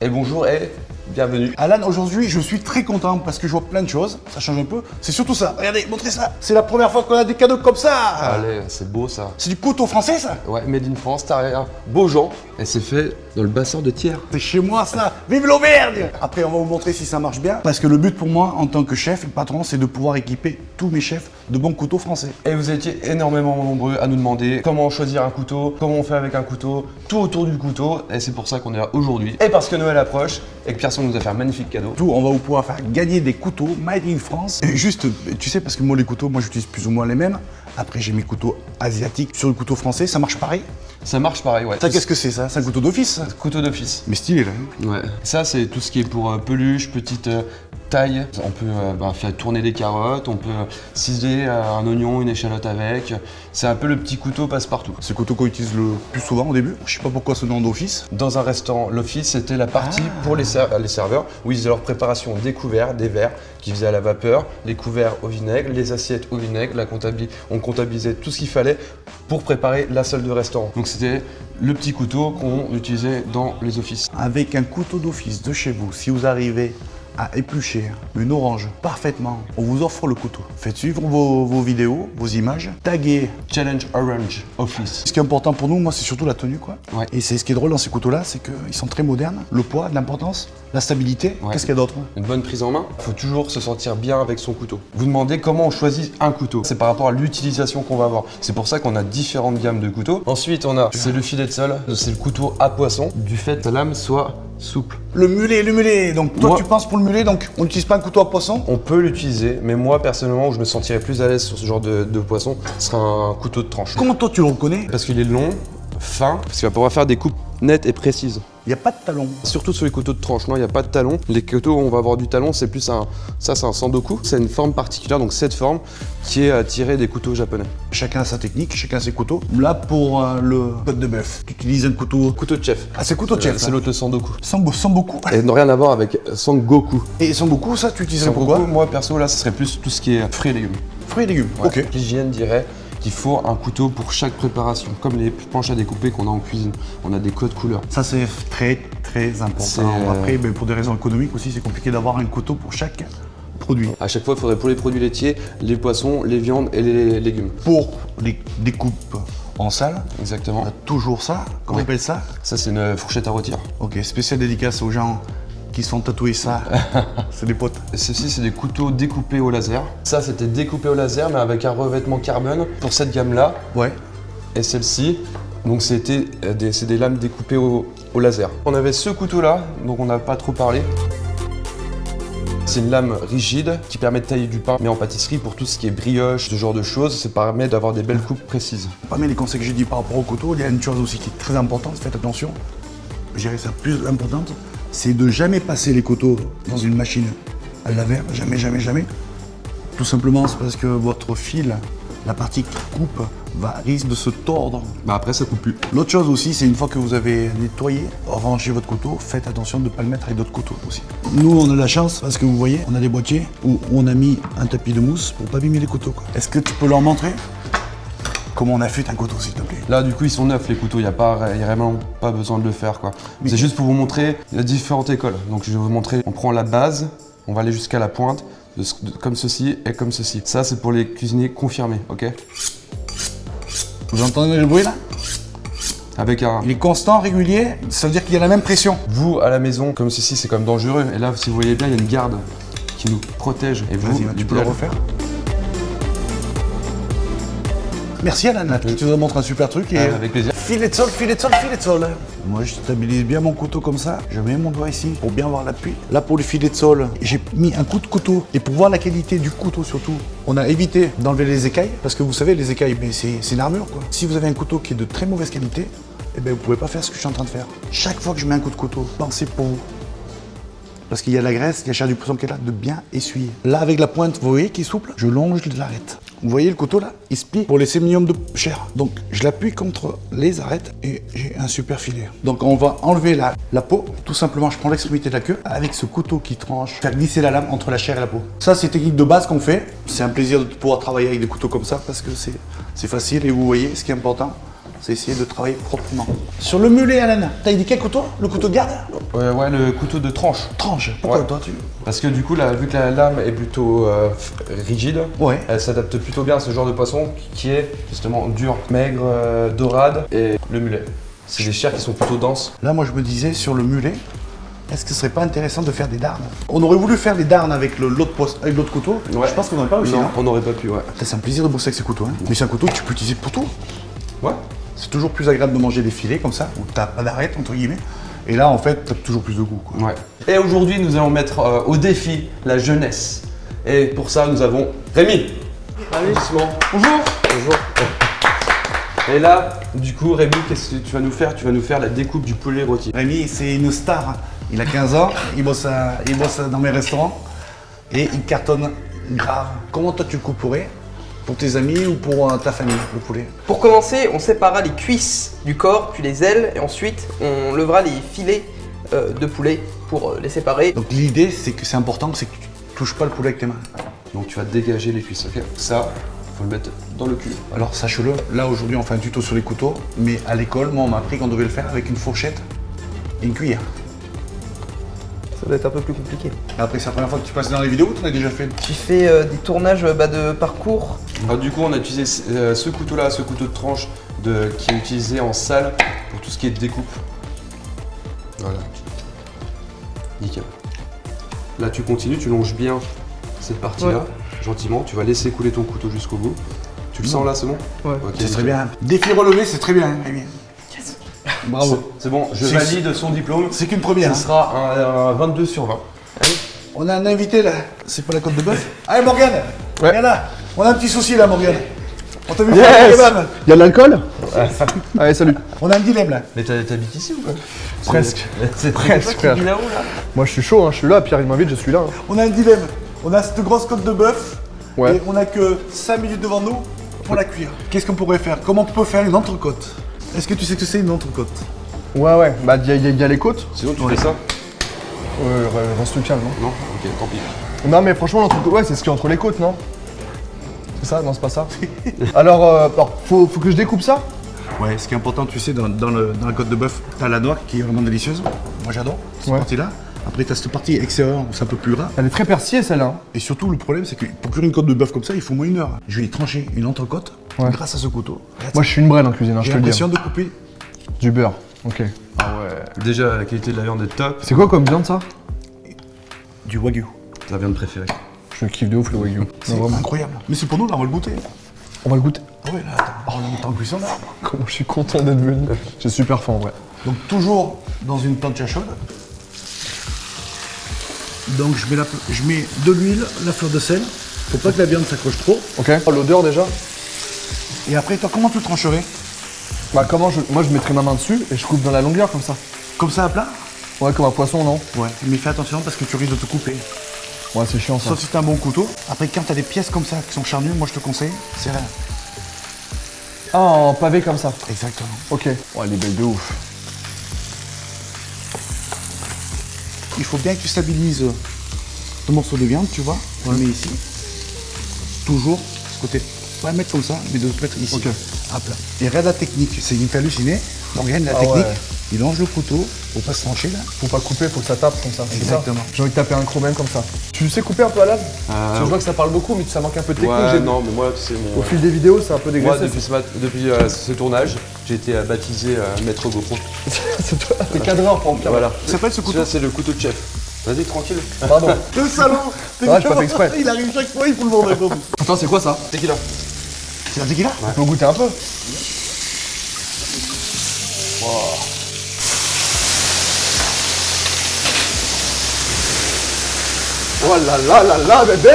Et bonjour et bienvenue. Alan, aujourd'hui, je suis très content parce que je vois plein de choses. Ça change un peu. C'est surtout ça. Regardez, montrez ça. C'est la première fois qu'on a des cadeaux comme ça. Allez, c'est beau ça. C'est du couteau français, ça. Ouais, made in France, t'as rien. Beaujean. Et c'est fait dans le bassin de Thiers. C'est chez moi, ça. Vive l'Auvergne. Après, on va vous montrer si ça marche bien. Parce que le but pour moi, en tant que chef et patron, c'est de pouvoir équiper tous mes chefs de bons couteaux français. Et vous étiez énormément nombreux à nous demander comment choisir un couteau, comment on fait avec un couteau, tout autour du couteau. Et c'est pour ça qu'on est là aujourd'hui. Et parce que Noël approche et que Pierson nous a fait un magnifique cadeau. Tout, on va vous pouvoir faire gagner des couteaux made in France. Et juste, tu sais, parce que moi, les couteaux, moi, j'utilise plus ou moins les mêmes. Après, j'ai mes couteaux asiatiques sur le couteau français. Ça marche pareil. Ça marche pareil, ouais. Ça, qu'est-ce que c'est, ça? C'est un couteau d'office, ça? Couteau d'office. Mais stylé, là. Ouais. Ça, c'est tout ce qui est pour peluche, petite taille. On peut faire tourner des carottes, on peut ciseler un oignon, une échalote avec. C'est un peu le petit couteau passe-partout. C'est le couteau qu'on utilise le plus souvent au début. Je sais pas pourquoi ce nom d'office. Dans un restaurant, l'office, c'était la partie pour les serveurs où ils faisaient leur préparation des couverts, des verres qu'ils faisaient à la vapeur, les couverts au vinaigre, les assiettes au vinaigre, on comptabilisait tout ce qu'il fallait pour préparer la salle de restaurant. Donc c'était le petit couteau qu'on utilisait dans les offices. Avec un couteau d'office de chez vous, si vous arrivez à éplucher une orange parfaitement, on vous offre le couteau. Faites suivre vos vidéos, vos images, taguez. Challenge Orange Office. Ce qui est important pour nous, moi, c'est surtout la tenue, quoi. Ouais. Et c'est ce qui est drôle dans ces couteaux-là, c'est qu'ils sont très modernes. Le poids, l'importance, la stabilité. Ouais. Qu'est-ce qu'il y a d'autre? Une bonne prise en main. Il faut toujours se sentir bien avec son couteau. Vous demandez comment on choisit un couteau. C'est par rapport à l'utilisation qu'on va avoir. C'est pour ça qu'on a différentes gammes de couteaux. Ensuite, c'est le filet de sol. C'est le couteau à poisson. Du fait que la lame soit souple. Le mulet. Donc toi, tu penses pour le mulet, donc on n'utilise pas un couteau à poisson? On peut l'utiliser, mais moi personnellement, où je me sentirais plus à l'aise sur ce genre de poisson, ce sera un couteau de tranche. Comment toi tu le reconnais? Parce qu'il est long, fin, parce qu'il va pouvoir faire des coupes nettes et précises. Il n'y a pas de talon. Surtout sur les couteaux de tranche, non, il n'y a pas de talon. Les couteaux où on va avoir du talon, c'est plus c'est un sandoku. C'est une forme particulière, donc cette forme qui est tirée des couteaux japonais. Chacun a sa technique, chacun ses couteaux. Là, pour le côte de bœuf, tu utilises un couteau. Couteau de chef. Ah, c'est couteau de chef. C'est l'autre sandoku. Sangoku. Et n'a rien à voir avec sangoku. Et sangoku, ça, tu utiliserais Sangoku, pourquoi? moi perso, là, ce serait plus tout ce qui est fruits et légumes. Fruits et légumes, Ouais. ok. L'hygiène dirait qu'il faut un couteau pour chaque préparation, comme les planches à découper qu'on a en cuisine. On a des codes couleurs. Ça, c'est très important. Après, pour des raisons économiques aussi, c'est compliqué d'avoir un couteau pour chaque produit. À chaque fois, il faudrait pour les produits laitiers, les poissons, les viandes et les légumes. Pour les découpes en salle, on Exactement. a toujours ça. Comment on appelle ça? Ça, c'est une fourchette à rôtir. Ok, spécial dédicace aux gens qui se font tatouer ça. C'est des potes. Ceci, c'est des couteaux découpés au laser. Ça, c'était découpé au laser, mais avec un revêtement carbone pour cette gamme-là. Ouais. Et celle-ci, donc c'est des lames découpées au laser. On avait ce couteau-là, donc on n'a pas trop parlé. C'est une lame rigide qui permet de tailler du pain, mais en pâtisserie pour tout ce qui est brioche, ce genre de choses, ça permet d'avoir des belles coupes précises. Parmi les conseils que j'ai dit par rapport au couteau, il y a une chose aussi qui est très importante, faites attention. Je dirais ça plus importante, c'est de jamais passer les couteaux dans une machine à laver, jamais. Tout simplement, c'est parce que votre fil, la partie qui coupe, risque de se tordre. Bah après, ça coupe plus. L'autre chose aussi, c'est une fois que vous avez nettoyé, rangez votre couteau, faites attention de ne pas le mettre avec d'autres couteaux aussi. Nous, on a de la chance parce que vous voyez, on a des boîtiers où on a mis un tapis de mousse pour pas abîmer les couteaux, quoi. Est-ce que tu peux leur montrer comment on affûte un couteau, s'il te plaît? Là, du coup, ils sont neufs, les couteaux. Il n'y a vraiment pas besoin de le faire, quoi. C'est juste pour vous montrer, il y a différentes écoles. Donc, je vais vous montrer. On prend la base, on va aller jusqu'à la pointe, comme ceci et comme ceci. Ça, c'est pour les cuisiniers confirmés, ok? Vous entendez le bruit là? Avec un... Il est constant, régulier, ça veut dire qu'il y a la même pression. Vous, à la maison, comme ceci, c'est comme dangereux. Et là, si vous voyez bien, il y a une garde qui nous protège. Et vous, Vas-y, tu peux le refaire. Merci Alan, là, tu nous montres un super truc. Et avec plaisir. Filet de sol. Moi, je stabilise bien mon couteau comme ça. Je mets mon doigt ici pour bien voir l'appui. Là, pour le filet de sol, j'ai mis un coup de couteau. Et pour voir la qualité du couteau surtout, on a évité d'enlever les écailles. Parce que vous savez, les écailles, c'est une armure, quoi. Si vous avez un couteau qui est de très mauvaise qualité, eh ben, vous pouvez pas faire ce que je suis en train de faire. Chaque fois que je mets un coup de couteau, pensez pour vous. Parce qu'il y a la graisse, il y a la chair du poisson qui est là, de bien essuyer. Là, avec la pointe, vous voyez, qui est souple, je longe les arêtes. Vous voyez le couteau là? Il se plie pour laisser le minimum de chair. Donc, je l'appuie contre les arêtes et j'ai un super filet. Donc, on va enlever la peau. Tout simplement, je prends l'extrémité de la queue avec ce couteau qui tranche, faire glisser la lame entre la chair et la peau. Ça, c'est technique de base qu'on fait. C'est un plaisir de pouvoir travailler avec des couteaux comme ça parce que c'est facile et vous voyez, ce qui est important, c'est essayer de travailler proprement. Sur le mulet, Alan, t'as dit quel couteau? Le couteau de garde? Ouais, le couteau de tranche. Tranche. Pourquoi Ouais. toi tu... Parce que du coup, là, vu que la lame est plutôt rigide, Ouais. elle s'adapte plutôt bien à ce genre de poisson qui est justement dur, maigre, dorade et le mulet. C'est des chairs qui sont plutôt denses. Là, moi, je me disais, sur le mulet, est-ce que ce serait pas intéressant de faire des darnes? On aurait voulu faire des darnes avec l'autre couteau. Ouais. Je pense qu'on n'aurait pas réussi. Non, Hein. on n'aurait pas pu, ouais. C'est un plaisir de bosser avec ces couteaux. Hein. Mais c'est un couteau que tu peux utiliser pour tout. Ouais. C'est toujours plus agréable de manger des filets comme ça, où t'as pas d'arrêt, entre guillemets. Et là, en fait, t'as toujours plus de goût. Quoi. Ouais. Et aujourd'hui, nous allons mettre au défi la jeunesse. Et pour ça, nous avons Rémi. Applaudissements. Bonjour. Bonjour. Et là, du coup, Rémi, qu'est-ce que tu vas nous faire? Tu vas nous faire la découpe du poulet rôti. Rémi, c'est une star. Il a 15 ans, il bosse dans mes restaurants et il cartonne grave. Comment toi tu le couperais? Pour tes amis ou pour ta famille, le poulet? Pour commencer, on séparera les cuisses du corps, puis les ailes, et ensuite on levera les filets de poulet pour les séparer. Donc l'idée, c'est que c'est important, c'est que tu touches pas le poulet avec tes mains. Donc tu vas dégager les cuisses, ok? Ça, faut le mettre dans le cul. Alors sache-le, là aujourd'hui on fait un tuto sur les couteaux, mais à l'école, moi on m'a appris qu'on devait le faire avec une fourchette et une cuillère. Ça doit être un peu plus compliqué. Après, c'est la première fois que tu passes dans les vidéos ou t'en as déjà fait? Tu fais des tournages de parcours. Alors, du coup, on a utilisé ce couteau-là, ce couteau de tranche qui est utilisé en salle pour tout ce qui est découpe. Voilà. Nickel. Là, tu continues, tu longes bien cette partie-là, gentiment. Tu vas laisser couler ton couteau jusqu'au bout. Tu le sens là, c'est bon? Ouais. Ok, C'est très nickel. bien. Défi relevé, c'est très bien, Rémi. Bravo. C'est bon, je C'est- valide son diplôme. C'est qu'une première. Ce Hein. sera un 22 sur 20. On a un invité là, c'est pas la côte de bœuf? Allez Morgane, viens là, on a un petit souci là Morgane. On t'a vu faire un kebab. Il y a de l'alcool? Allez, salut. On a un dilemme là. Mais t'habites ici ou quoi? Presque. C'est Presque, toi qui frère. vis là-haut là? Moi, je suis chaud, hein. Je suis là. Pierre, il m'invite, je suis là. hein. On a un dilemme. On a cette grosse côte de bœuf Ouais. et on a que 5 minutes devant nous pour la cuire. Qu'est-ce qu'on pourrait faire? Comment on peut faire une entrecôte? Est-ce que tu sais ce que c'est une entrecôte? Ouais. Bah, il y a les côtes. Sinon, tu fais ça? Reste calme, non? Non? Ok, tant pis. Non, mais franchement, l'entrecôte, ouais, c'est ce qui est entre les côtes, non? C'est ça? Non, c'est pas ça. Alors, faut que je découpe ça? Ouais, ce qui est important, tu sais, dans la côte de bœuf, t'as la noix qui est vraiment délicieuse. Moi j'adore cette Ouais. partie-là. Après, t'as cette partie extérieure où c'est un peu plus gras. Elle est très persillée, celle-là. hein. Et surtout, le problème, c'est que pour cuire une côte de bœuf comme ça, il faut au moins 1 heure. Je vais trancher une entrecôte Ouais. grâce à ce couteau. Moi, je suis une brêle en cuisine, hein, je J'ai te le dis. l'impression hein. de couper. Du beurre. Ok. Déjà, la qualité de la viande est top. C'est quoi comme viande, ça? Du wagyu. La viande préférée. Je kiffe de ouf le wagyu. C'est Non, vraiment. incroyable. Mais c'est pour nous, là, on va le goûter. On va le goûter. Ah ouais, là, attends, on est en cuisson là. Comment je suis content d'être venu. J'ai super faim, en vrai. Donc, toujours dans une plancha chaude. Donc, je mets de l'huile, la fleur de sel. Faut pas que la viande s'accroche trop. Ok. L'odeur déjà? Et après, toi, comment tu le trancherais? Bah, moi, je mettrais ma main dessus et je coupe dans la longueur comme ça. Comme ça à plat? Ouais, comme un poisson, non? Ouais. Mais fais attention parce que tu risques de te couper. Ouais, c'est chiant, ça. Sauf si t'as un bon couteau. Après, quand t'as des pièces comme ça qui sont charnues, moi je te conseille, c'est rien. Ah, en pavé comme ça. Exactement. Ok. Ouais, elle est belle de ouf. Il faut bien que tu stabilises ton morceau de viande, tu vois. Tu le mets ici. Toujours ce côté. Pas le mettre comme ça, mais de le mettre ici. Ok. À plat. Et regarde la technique, c'est une fait halluciner. Donc regarde la Ah technique. ouais. Il longe le couteau, faut pas se trancher là. Faut pas couper, faut que ça tape comme ça. c'est Exactement. ça J'ai envie de taper un croc même comme ça. Tu sais couper un peu à l'âne? Parce que je vois que ça parle beaucoup, mais ça manque un peu de technique. Ouais, J'ai- non, mais moi, c'est mon. Au fil des vidéos, c'est un peu Moi, dégraissé. depuis ce tournage, j'ai été baptisé Maître GoPro. C'est toi, t'es cadreur pour le faire. Voilà. Ça s'appelle ce couteau. Celui-là, c'est le couteau de chef. Vas-y, tranquille. Pardon. Le salaud. Ouais, j'ai pas fait exprès. Il arrive chaque fois, il faut le vendre. Attends, c'est quoi ça? C'est qui là? C'est la tequila? Faut goûter un peu. Oh là là là là, bébé!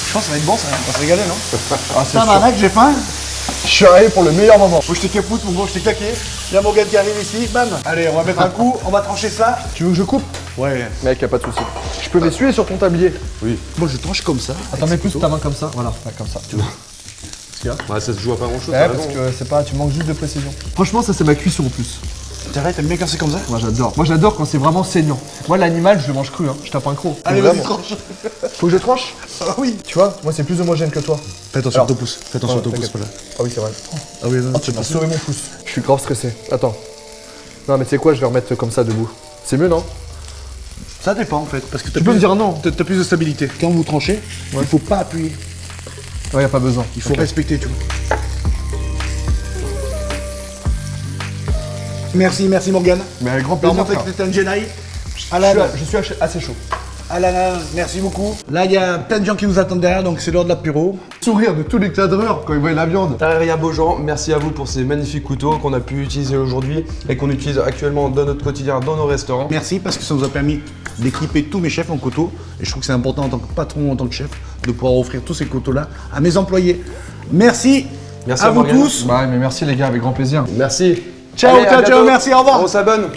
Je pense que ça va être bon, ça va se régaler, non? Ah, c'est Putain, sûr. mec, j'ai faim. Je suis arrivé pour le meilleur moment. Moi je t'ai capoute, mon gros, je t'ai claqué. Il y a Morgane qui arrive ici, bam. Allez, on va mettre un coup, on va trancher ça. Tu veux que je coupe? Ouais. Mec, y'a pas de souci. Je peux m'essuyer sur ton tablier. Moi je tranche comme ça. Attends, mets plus ta main comme ça. Voilà, ouais, comme ça. Tu vois? Ouais, ça se joue à pas grand chose. Ouais, parce que c'est pas, tu manques juste de précision. Franchement, ça c'est ma cuisson en plus. C'est vrai, t'aimes bien quand c'est comme ça? Moi j'adore. Moi j'adore quand c'est vraiment saignant. Moi l'animal, je le mange cru, hein. Je tape un croc. Allez, vas-y, Vraiment. tranche. Faut que je tranche? Ah oui. Tu vois, moi c'est plus homogène que toi. Fais attention Alors. au pouce. Fais attention Ouais, au pouce, t'inquiète. voilà. Ah oui, c'est vrai. Ah oui, non, Oh, tu m'as sauvé mon pouce. Je suis grave stressé. Attends. Non mais tu sais quoi, je vais remettre comme ça debout. C'est mieux, non? Ça dépend en fait, parce que Tu peux me dire non. T'as plus de stabilité. Quand vous tranchez, il faut pas appuyer. Ouais, y a pas besoin. Il faut respecter, tu vois. Merci Morgane. Mais avec grand T'as plaisir. montré que frère. t'étais un Jedi. Je Alan, suis assez chaud. Alan, merci beaucoup. Là, il y a plein de gens qui nous attendent derrière, donc c'est l'heure de l'apéro. Sourire de tous les cadreurs quand ils voient la viande. Tarria Beaujean, merci à vous pour ces magnifiques couteaux qu'on a pu utiliser aujourd'hui et qu'on utilise actuellement dans notre quotidien, dans nos restaurants. Merci parce que ça nous a permis d'équiper tous mes chefs en couteaux. Et je trouve que c'est important en tant que patron, en tant que chef, de pouvoir offrir tous ces couteaux-là à mes employés. Merci, Merci à à vous Morgane. tous. Bah mais merci les gars, avec grand plaisir. Merci. Ciao, Allez, à ciao, ciao, bientôt. merci, au revoir. On s'abonne.